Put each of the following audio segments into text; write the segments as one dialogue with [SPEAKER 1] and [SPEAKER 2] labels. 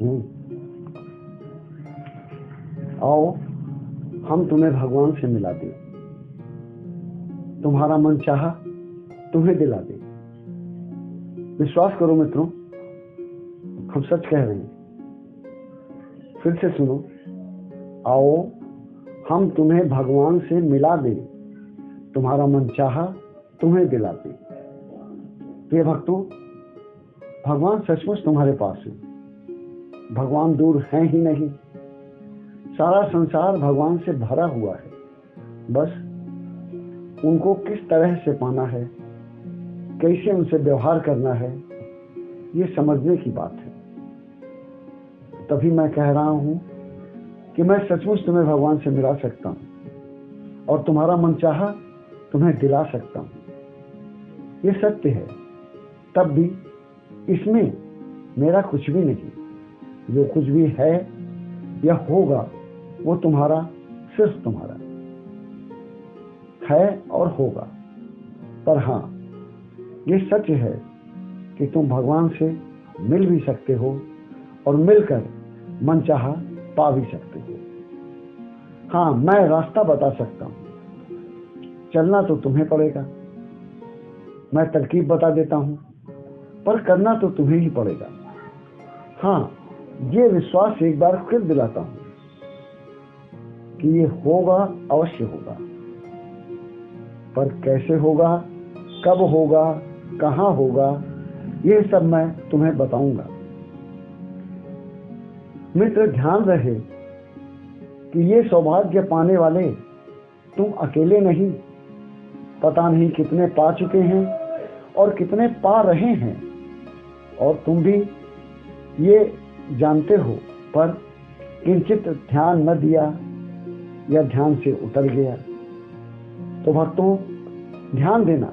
[SPEAKER 1] हूँ। आओ हम तुम्हें भगवान से मिला दें, तुम्हारा मन चाहा तुम्हें दिला दें। विश्वास करो मित्रों, हम सच कह रहे हैं। फिर से सुनो, आओ हम तुम्हें भगवान से मिला दें, तुम्हारा मन चाहा तुम्हें दिला दें। प्रिय भक्तों, भगवान सचमुच तुम्हारे पास है। भगवान दूर हैं ही नहीं, सारा संसार भगवान से भरा हुआ है। बस उनको किस तरह से पाना है, कैसे उनसे व्यवहार करना है, ये समझने की बात है। तभी मैं कह रहा हूं कि मैं सचमुच तुम्हें भगवान से मिला सकता हूं और तुम्हारा मन चाहा तुम्हें दिला सकता हूं। ये सत्य है। तब भी इसमें मेरा कुछ भी नहीं। जो कुछ भी है या होगा वो तुम्हारा, सिर्फ तुम्हारा है और होगा। पर हाँ, ये सच है कि तुम भगवान से मिल भी सकते हो और मिलकर मन चाहा पा भी सकते हो। हाँ, मैं रास्ता बता सकता हूं, चलना तो तुम्हें पड़ेगा। मैं तरकीब बता देता हूं, पर करना तो तुम्हें ही पड़ेगा। हाँ, ये विश्वास एक बार फिर दिलाता हूं कि ये होगा, अवश्य होगा। पर कैसे होगा, कब होगा, कहां होगा, ये सब मैं तुम्हें बताऊंगा। मित्र, ध्यान रहे कि ये सौभाग्य पाने वाले तुम अकेले नहीं। पता नहीं कितने पा चुके हैं और कितने पा रहे हैं, और तुम भी ये जानते हो, पर किंचित ध्यान न दिया या ध्यान से उतर गया। तो भक्तों, ध्यान देना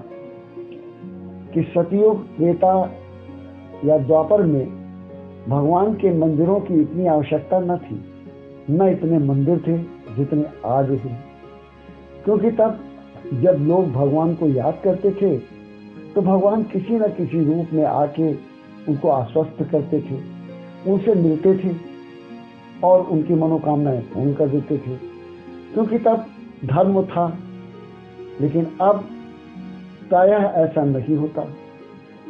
[SPEAKER 1] कि सतयुग, त्रेता या द्वापर में भगवान के मंदिरों की इतनी आवश्यकता न थी, न इतने मंदिर थे जितने आज हैं। क्योंकि तब जब लोग भगवान को याद करते थे तो भगवान किसी न किसी रूप में आके उनको आश्वस्त करते थे, उनसे मिलते थे और उनकी मनोकामनाएं पूर्ण कर देते थे। क्योंकि तब धर्म था। लेकिन अब प्रायः ऐसा नहीं होता,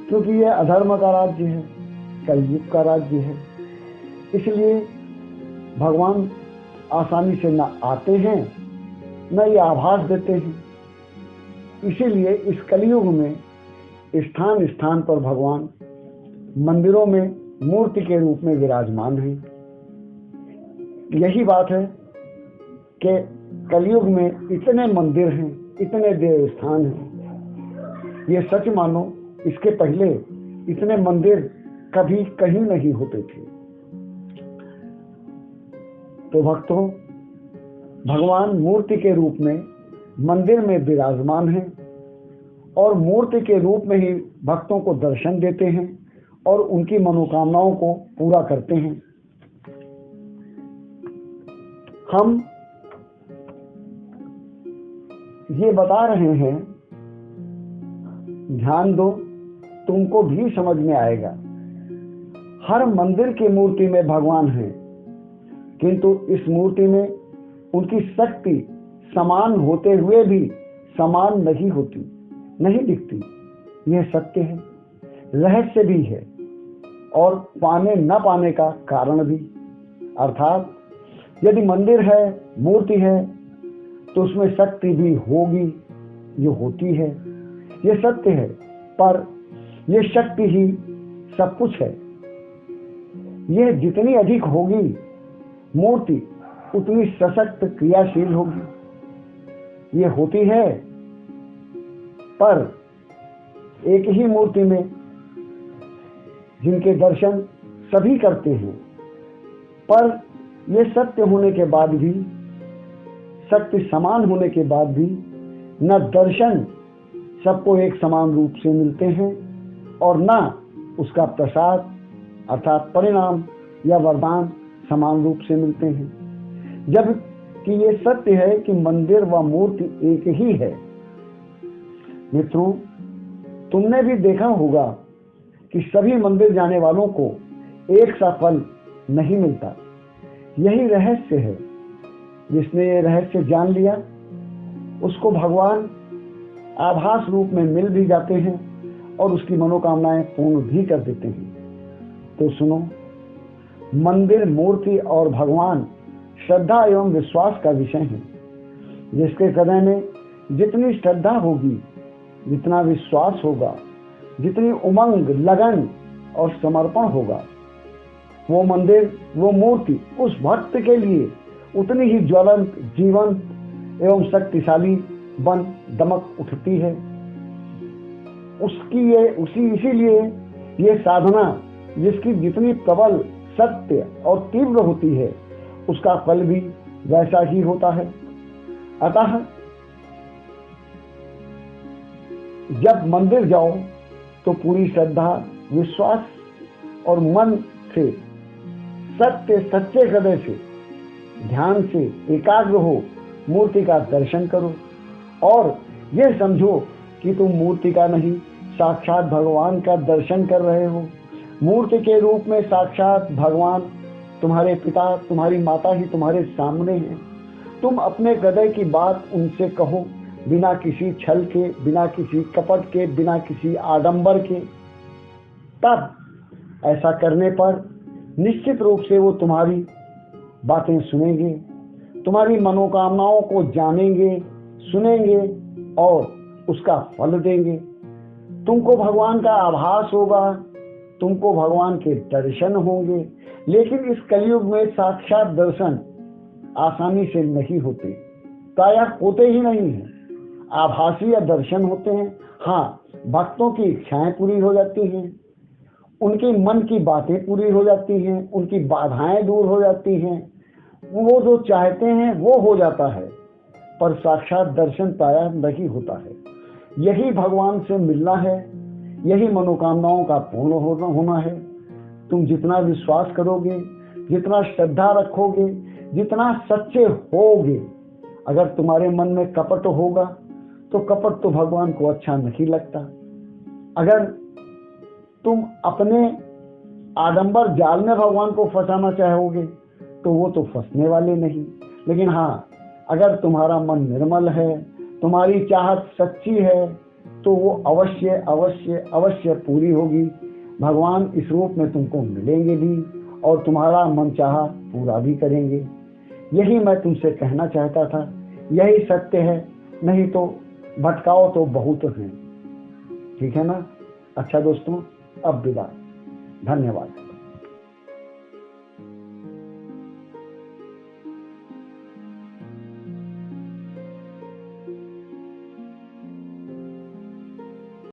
[SPEAKER 1] क्योंकि यह अधर्म का राज्य है, कलयुग का राज्य है। इसलिए भगवान आसानी से न आते हैं, न ये आभास देते हैं। इसीलिए इस कलयुग में स्थान स्थान पर भगवान मंदिरों में मूर्ति के रूप में विराजमान हैं। यही बात है कि कलयुग में इतने मंदिर हैं, इतने देव स्थान हैं। ये सच मानो, इसके पहले इतने मंदिर कभी कहीं नहीं होते थे। तो भक्तों, भगवान मूर्ति के रूप में मंदिर में विराजमान हैं और मूर्ति के रूप में ही भक्तों को दर्शन देते हैं और उनकी मनोकामनाओं को पूरा करते हैं। हम ये बता रहे हैं, ध्यान दो, तुमको भी समझ में आएगा। हर मंदिर की मूर्ति में भगवान है, किंतु इस मूर्ति में उनकी शक्ति समान होते हुए भी समान नहीं होती, नहीं दिखती। यह सत्य है, रहस्य भी है और पाने न पाने का कारण भी। अर्थात यदि मंदिर है, मूर्ति है, तो उसमें शक्ति भी होगी जो होती है, ये सत्य है। पर ये शक्ति ही सब कुछ है। यह जितनी अधिक होगी मूर्ति, उतनी सशक्त क्रियाशील होगी। ये होती है, पर एक ही मूर्ति में जिनके दर्शन सभी करते हैं, पर ये सत्य होने के बाद भी, शक्ति समान होने के बाद भी, न दर्शन सबको एक समान रूप से मिलते हैं और न उसका प्रसाद अर्थात परिणाम या वरदान समान रूप से मिलते हैं। जबकि ये सत्य है कि मंदिर व मूर्ति एक ही है। मित्रों, तुमने भी देखा होगा कि सभी मंदिर जाने वालों को एक सा फल नहीं मिलता। यही रहस्य है। जिसने ये रहस्य जान लिया उसको भगवान आभास रूप में मिल भी जाते हैं और उसकी मनोकामनाएं पूर्ण भी कर देते हैं। तो सुनो, मंदिर, मूर्ति और भगवान श्रद्धा एवं विश्वास का विषय है। जिसके हृदय में जितनी श्रद्धा होगी, जितना विश्वास होगा, जितनी उमंग, लगन और समर्पण होगा, वो मंदिर, वो मूर्ति उस भक्त के लिए उतनी ही ज्वलंत, जीवंत एवं शक्तिशाली बन दमक उठती है। इसीलिए ये साधना, जिसकी जितनी प्रबल, सत्य और तीव्र होती है, उसका फल भी वैसा ही होता है। अतः जब मंदिर जाओ तो पूरी श्रद्धा, विश्वास और मन से, सच्चे हृदय से, ध्यान से एकाग्र हो मूर्ति का दर्शन करो और यह समझो कि तुम मूर्ति का नहीं, साक्षात भगवान का दर्शन कर रहे हो। मूर्ति के रूप में साक्षात भगवान, तुम्हारे पिता, तुम्हारी माता ही तुम्हारे सामने हैं। तुम अपने हृदय की बात उनसे कहो, बिना किसी छल के, बिना किसी कपट के, बिना किसी आडंबर के। तब ऐसा करने पर निश्चित रूप से वो तुम्हारी बातें सुनेंगे, तुम्हारी मनोकामनाओं को जानेंगे, सुनेंगे और उसका फल देंगे। तुमको भगवान का आभास होगा, तुमको भगवान के दर्शन होंगे। लेकिन इस कलयुग में साक्षात दर्शन आसानी से नहीं होते, प्रायः होते ही नहीं हैं। आभासी या दर्शन होते हैं। हाँ, भक्तों की इच्छाएं पूरी हो जाती हैं, उनके मन की बातें पूरी हो जाती हैं, उनकी बाधाएं दूर हो जाती हैं, वो जो चाहते हैं वो हो जाता है, पर साक्षात दर्शन प्रायः नहीं होता है। यही भगवान से मिलना है, यही मनोकामनाओं का पूर्ण होना है। तुम जितना विश्वास करोगे, जितना श्रद्धा रखोगे, जितना सच्चे होगे, अगर तुम्हारे मन में कपट होगा तो कपट तो भगवान को अच्छा नहीं लगता। अगर तुम अपने आडंबर जाल में भगवान को फंसाना चाहोगे तो वो तो फंसने वाले नहीं। लेकिन हाँ, अगर तुम्हारा मन निर्मल है, तुम्हारी चाहत सच्ची है, तो वो अवश्य अवश्य अवश्य पूरी होगी। भगवान इस रूप में तुमको मिलेंगे भी और तुम्हारा मनचाहा पूरा भी करेंगे। यही मैं तुमसे कहना चाहता था, यही सत्य है। नहीं तो भटकाओ तो बहुत हैं। ठीक है ना? अच्छा दोस्तों, अब विदा। धन्यवाद।